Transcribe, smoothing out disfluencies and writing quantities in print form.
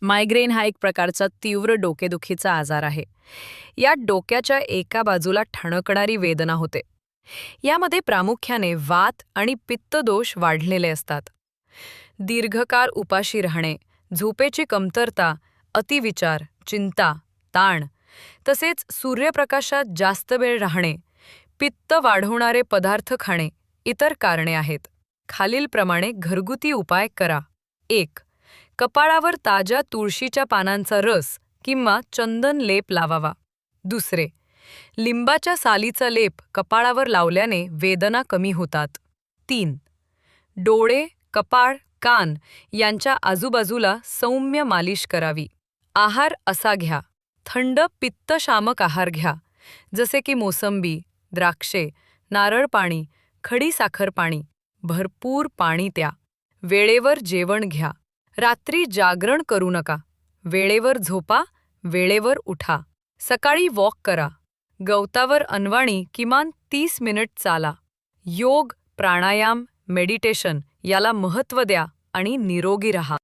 Migraine हा एक प्रकारचा तीव्र डोकेदुखीचा आजार आहे. यात डोक्याच्या एका बाजूला ठणकणारी वेदना होते. यामध्ये प्रामुख्याने वात आणि पित्तदोष वाढलेले असतात. दीर्घकाळ उपाशी राहणे, झोपेची कमतरता, अतिविचार, चिंता, ताण, तसेच सूर्यप्रकाशात जास्त वेळ राहणे, पित्त वाढवणारे पदार्थ खाणे इतर कारणे आहेत. खालीलप्रमाणे घरगुती उपाय करा. 1. कपाळावर ताज्या तुळशीच्या पानांचा रस किंवा चंदन लेप लावावा. 2. लिंबाच्या सालीचा लेप कपाळावर लावल्याने वेदना कमी होतात. 3. डोळे, कपाळ, कान यांच्या आजूबाजूला सौम्य मालिश करावी. आहार असा घ्या. थंड पित्तशामक आहार घ्या, जसे की मोसंबी, द्राक्षे, नारळ पाणी, खडीसाखर पाणी. भरपूर पाणी प्या. वेळेवर जेवण घ्या. रात्री जागरण करू नका. वेळेवर झोपा, वेळेवर उठा. सकाळी वॉक करा. गवतावर अनवाणी किमान 30 मिनिट चाला. योग, प्राणायाम, मेडिटेशन याला महत्त्व द्या आणि निरोगी राहा.